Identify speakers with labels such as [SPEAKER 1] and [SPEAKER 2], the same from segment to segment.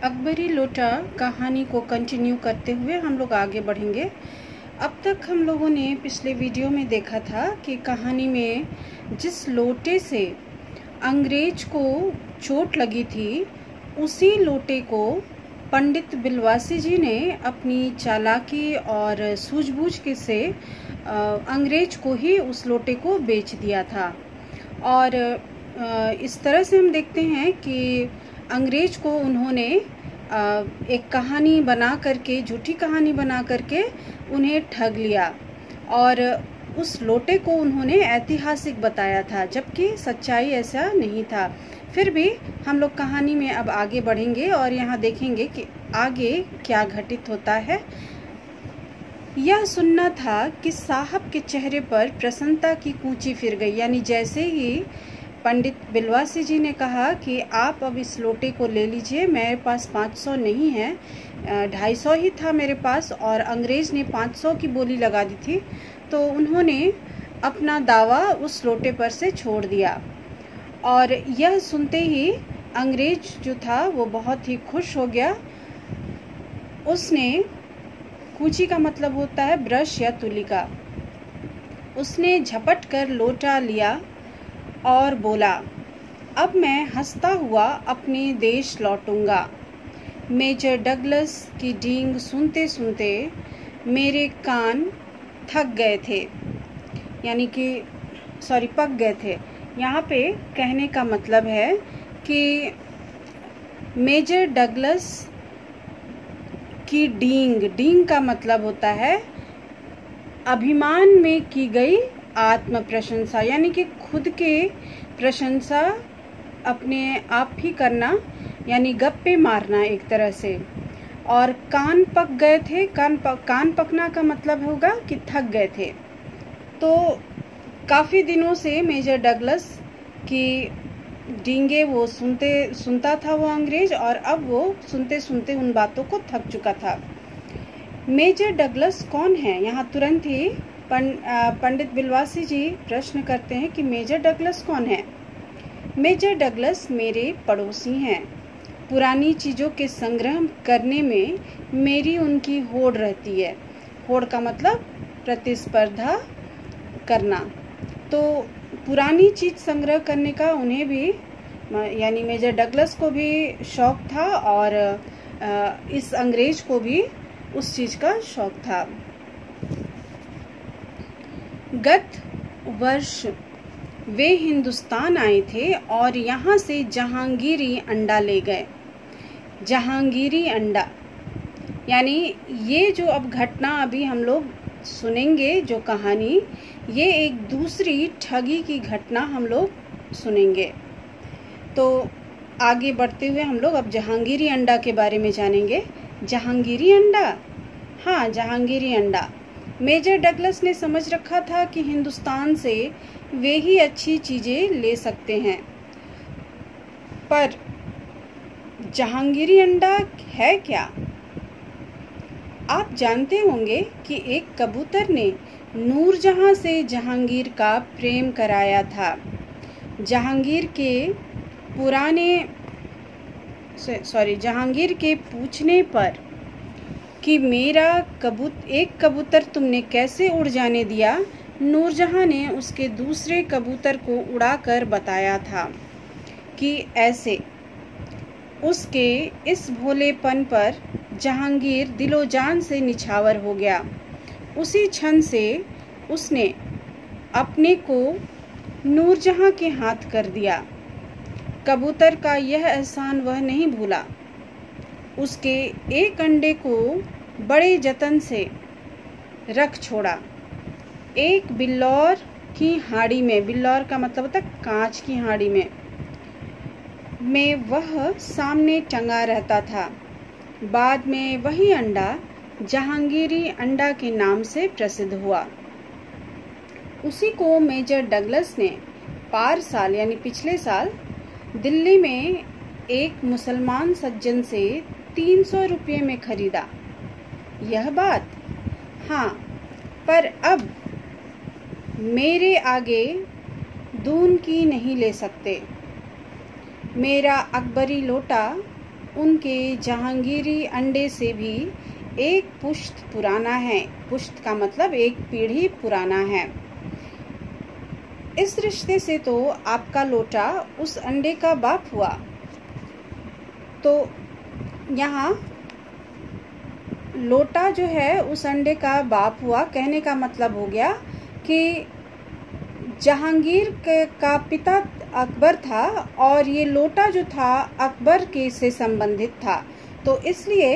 [SPEAKER 1] अकबरी लोटा कहानी को कंटिन्यू करते हुए हम लोग आगे बढ़ेंगे। अब तक हम लोगों ने पिछले वीडियो में देखा था कि कहानी में जिस लोटे से अंग्रेज को चोट लगी थी, उसी लोटे को पंडित बिलवासी जी ने अपनी चालाकी और सूझबूझ के से अंग्रेज को ही उस लोटे को बेच दिया था। और इस तरह से हम देखते हैं कि अंग्रेज को उन्होंने एक कहानी बना करके, झूठी कहानी बना करके उन्हें ठग लिया और उस लोटे को उन्होंने ऐतिहासिक बताया था, जबकि सच्चाई ऐसा नहीं था। फिर भी हम लोग कहानी में अब आगे बढ़ेंगे और यहाँ देखेंगे कि आगे क्या घटित होता है। यह सुनना था कि साहब के चेहरे पर प्रसन्नता की कूंची फिर गई। यानी जैसे ही पंडित बिलवासी जी ने कहा कि आप अब इस लोटे को ले लीजिए, मेरे पास 500 नहीं है, 250 ही था मेरे पास और अंग्रेज ने 500 की बोली लगा दी थी, तो उन्होंने अपना दावा उस लोटे पर से छोड़ दिया। और यह सुनते ही अंग्रेज जो था वो बहुत ही खुश हो गया। उसने, कूंची का मतलब होता है ब्रश या तुलिका, उसने झपट कर लोटा लिया और बोला, अब मैं हंसता हुआ अपने देश लौटूंगा। मेजर डगलस की डींग सुनते सुनते मेरे कान थक गए थे, यानी कि पक गए थे। यहाँ पे कहने का मतलब है कि मेजर डगलस की डींग का मतलब होता है अभिमान में की गई आत्म प्रशंसा, यानी कि खुद के प्रशंसा अपने आप ही करना, यानी गप्पे मारना एक तरह से। और कान पक गए थे, कान पकना का मतलब होगा कि थक गए थे। तो काफ़ी दिनों से मेजर डगलस की डींगे वो सुनता था वो अंग्रेज, और अब वो सुनते सुनते उन बातों को थक चुका था। मेजर डगलस कौन है? यहाँ तुरंत ही पंडित बिलवासी जी प्रश्न करते हैं कि मेजर डगलस कौन है? मेजर डगलस मेरे पड़ोसी हैं। पुरानी चीज़ों के संग्रह करने में मेरी उनकी होड़ रहती है। होड़ का मतलब प्रतिस्पर्धा करना। तो पुरानी चीज़ संग्रह करने का उन्हें भी, यानी मेजर डगलस को भी शौक था और इस अंग्रेज को भी उस चीज़ का शौक था। गत वर्ष वे हिंदुस्तान आए थे और यहाँ से जहांगीरी अंडा ले गए। जहांगीरी अंडा यानी ये जो अब घटना अभी हम लोग सुनेंगे, जो कहानी, ये एक दूसरी ठगी की घटना हम लोग सुनेंगे। तो आगे बढ़ते हुए हम लोग अब जहांगीरी अंडा के बारे में जानेंगे। जहांगीरी अंडा, हाँ, जहांगीरी अंडा। मेजर डगलस ने समझ रखा था कि हिंदुस्तान से वे ही अच्छी चीज़ें ले सकते हैं, पर जहांगीरी अंडा है क्या? आप जानते होंगे कि एक कबूतर ने नूरजहां से जहांगीर का प्रेम कराया था। जहांगीर के पूछने पर कि मेरा एक कबूतर तुमने कैसे उड़ जाने दिया, नूरजहां ने उसके दूसरे कबूतर को उड़ाकर बताया था कि ऐसे। उसके इस भोलेपन पर जहांगीर दिलोजान से निछावर हो गया। उसी क्षण से उसने अपने को नूरजहां के हाथ कर दिया। कबूतर का यह एहसान वह नहीं भूला। उसके एक अंडे को बड़े जतन से रख छोड़ा। एक बिल्लौर की हाँड़ी में, बिल्लौर का मतलब होता है कांच की हाँड़ी में वह सामने टंगा रहता था। बाद में वही अंडा जहांगीरी अंडा के नाम से प्रसिद्ध हुआ। उसी को मेजर डगलस ने पार साल, यानी पिछले साल, दिल्ली में एक मुसलमान सज्जन से 300 रुपये में खरीदा। यह बात, हाँ, पर अब मेरे आगे दून की नहीं ले सकते। मेरा अकबरी लोटा उनके जहांगीरी अंडे से भी एक पुश्त पुराना है। पुश्त का मतलब एक पीढ़ी पुराना है। इस रिश्ते से तो आपका लोटा उस अंडे का बाप हुआ। तो यहाँ लोटा जो है उस अंडे का बाप हुआ, कहने का मतलब हो गया कि जहांगीर का पिता अकबर था और ये लोटा जो था अकबर के से संबंधित था। तो इसलिए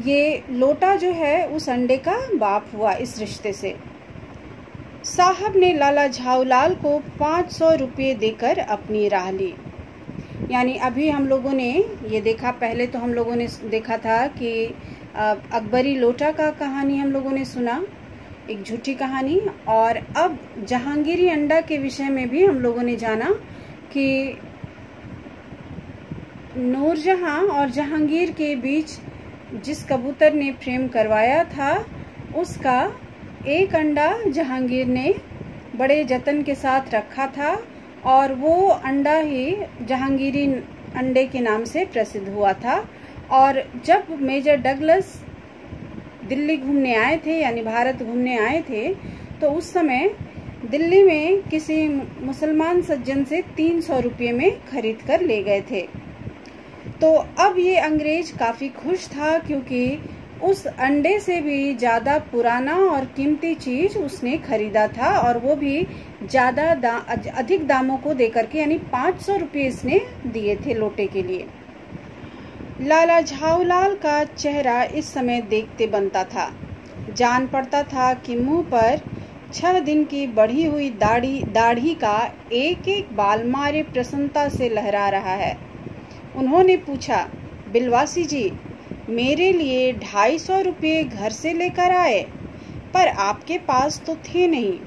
[SPEAKER 1] ये लोटा जो है उस अंडे का बाप हुआ इस रिश्ते से। साहब ने लाला झाऊलाल को 500 रुपये देकर अपनी राह ली। यानी अभी हम लोगों ने ये देखा, पहले तो हम लोगों ने देखा था कि अकबरी लोटा का कहानी हम लोगों ने सुना, एक झूठी कहानी। और अब जहांगीरी अंडा के विषय में भी हम लोगों ने जाना कि नूरजहां और जहांगीर के बीच जिस कबूतर ने प्रेम करवाया था उसका एक अंडा जहांगीर ने बड़े जतन के साथ रखा था और वो अंडा ही जहांगीरी अंडे के नाम से प्रसिद्ध हुआ था। और जब मेजर डगलस दिल्ली घूमने आए थे, यानी भारत घूमने आए थे, तो उस समय दिल्ली में किसी मुसलमान सज्जन से 300 रुपये में खरीद कर ले गए थे। तो अब ये अंग्रेज काफ़ी खुश था क्योंकि उस अंडे से भी ज़्यादा पुराना और कीमती चीज़ उसने खरीदा था, और वो भी अधिक दामों को देकर के, यानी 500 रुपये इसने दिए थे लोटे के लिए। लाला झाऊलाल का चेहरा इस समय देखते बनता था। जान पड़ता था कि मुंह पर 6 दिन की बढ़ी हुई दाढ़ी का एक एक बाल मारे प्रसन्नता से लहरा रहा है। उन्होंने पूछा, बिलवासी जी, मेरे लिए 250 रुपये घर से लेकर आए, पर आपके पास तो थे नहीं।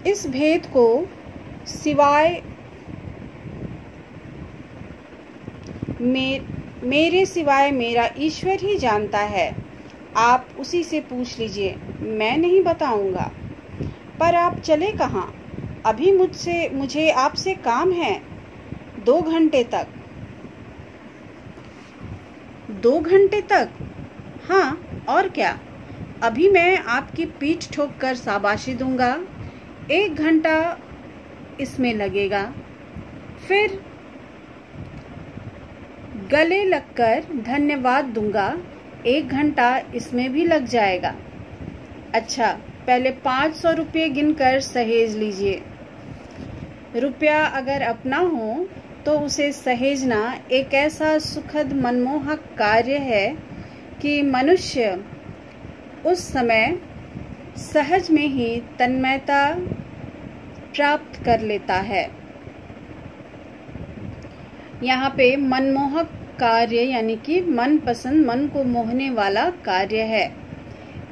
[SPEAKER 1] इस भेद को सिवाय मेरे सिवाय मेरा ईश्वर ही जानता है। आप उसी से पूछ लीजिए, मैं नहीं बताऊंगा। पर आप चले कहाँ? अभी मुझे आपसे काम है 2 घंटे तक। 2 घंटे तक? हाँ, और क्या। अभी मैं आपकी पीठ ठोक कर शाबाशी दूंगा, 1 घंटा इसमें लगेगा, फिर गले लगकर धन्यवाद दूंगा, 1 घंटा इसमें भी लग जाएगा। अच्छा, पहले 500 रुपये गिनकर सहेज लीजिए। रुपया अगर अपना हो तो उसे सहेजना एक ऐसा सुखद मनमोहक कार्य है कि मनुष्य उस समय सहज में ही तन्मयता प्राप्त कर लेता है। यहाँ पे मनमोहक कार्य यानी कि मनपसंद, मन को मोहने वाला कार्य है।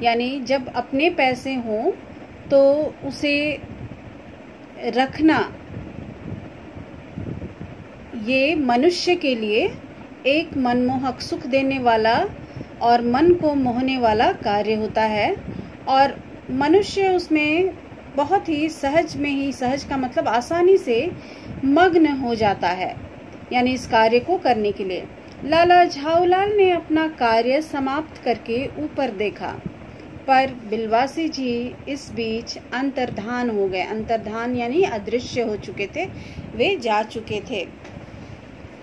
[SPEAKER 1] यानी जब अपने पैसे हों तो उसे रखना ये मनुष्य के लिए एक मनमोहक, सुख देने वाला और मन को मोहने वाला कार्य होता है, और मनुष्य उसमें बहुत ही सहज में ही, सहज का मतलब आसानी से मग्न हो जाता है, यानी इस कार्य को करने के लिए। लाला झाऊलाल ने अपना कार्य समाप्त करके ऊपर देखा, पर बिलवासी जी इस बीच अंतर्धान हो गए। अंतर्धान यानी अदृश्य हो चुके थे, वे जा चुके थे।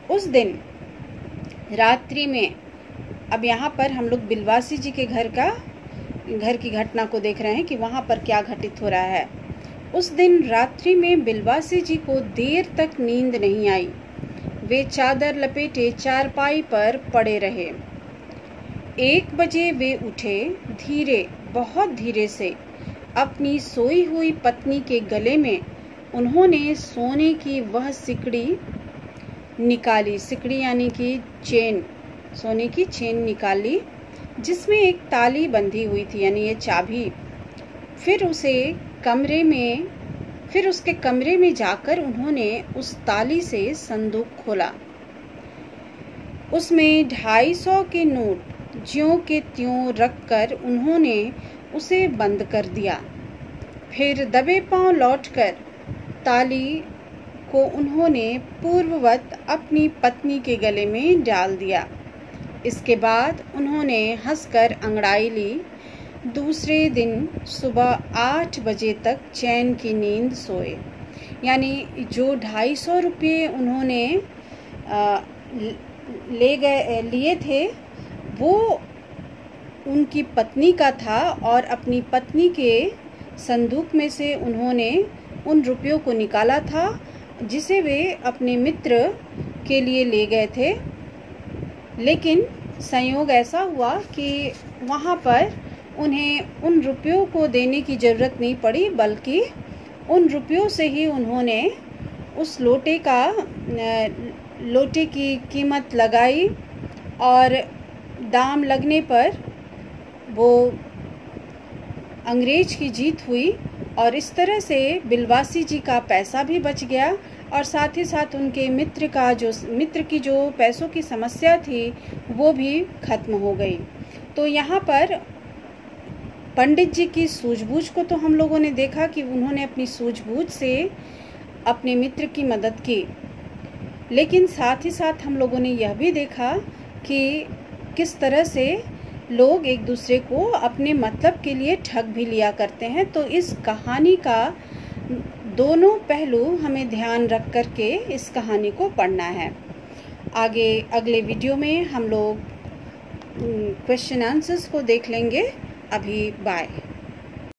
[SPEAKER 1] उस दिन रात्रि में, अब यहाँ पर हम लोग बिलवासी जी के घर की घटना को देख रहे हैं कि वहाँ पर क्या घटित हो रहा है। उस दिन रात्रि में बिलवासी जी को देर तक नींद नहीं आई। वे चादर लपेटे चारपाई पर पड़े रहे। 1 बजे वे उठे। धीरे, बहुत धीरे से अपनी सोई हुई पत्नी के गले में उन्होंने सोने की वह सिकड़ी निकाली। सिकड़ी यानी कि चेन, सोने की चेन निकाली जिसमें एक ताली बंधी हुई थी, यानी ये चाबी। फिर उसके कमरे में जाकर उन्होंने उस ताली से संदूक खोला। उसमें 250 के नोट ज्यों के त्यों रखकर उन्होंने उसे बंद कर दिया। फिर दबे पांव लौटकर ताली को उन्होंने पूर्ववत अपनी पत्नी के गले में डाल दिया। इसके बाद उन्होंने हंसकर अंगड़ाई ली। दूसरे दिन सुबह 8 बजे तक चैन की नींद सोए। यानी जो 250 रुपये उन्होंने लिए थे वो उनकी पत्नी का था और अपनी पत्नी के संदूक में से उन्होंने उन रुपयों को निकाला था जिसे वे अपने मित्र के लिए ले गए थे। लेकिन संयोग ऐसा हुआ कि वहाँ पर उन्हें उन रुपयों को देने की ज़रूरत नहीं पड़ी, बल्कि उन रुपयों से ही उन्होंने उस लोटे की कीमत लगाई और दाम लगने पर वो अंग्रेज की जीत हुई और इस तरह से बिलवासी जी का पैसा भी बच गया और साथ ही साथ उनके मित्र की जो पैसों की समस्या थी वो भी खत्म हो गई। तो यहाँ पर पंडित जी की सूझबूझ को तो हम लोगों ने देखा कि उन्होंने अपनी सूझबूझ से अपने मित्र की मदद की, लेकिन साथ ही साथ हम लोगों ने यह भी देखा कि किस तरह से लोग एक दूसरे को अपने मतलब के लिए ठग भी लिया करते हैं। तो इस कहानी का दोनों पहलू हमें ध्यान रख कर के इस कहानी को पढ़ना है। आगे अगले वीडियो में हम लोग क्वेश्चन आंसर्स को देख लेंगे। अभी बाय।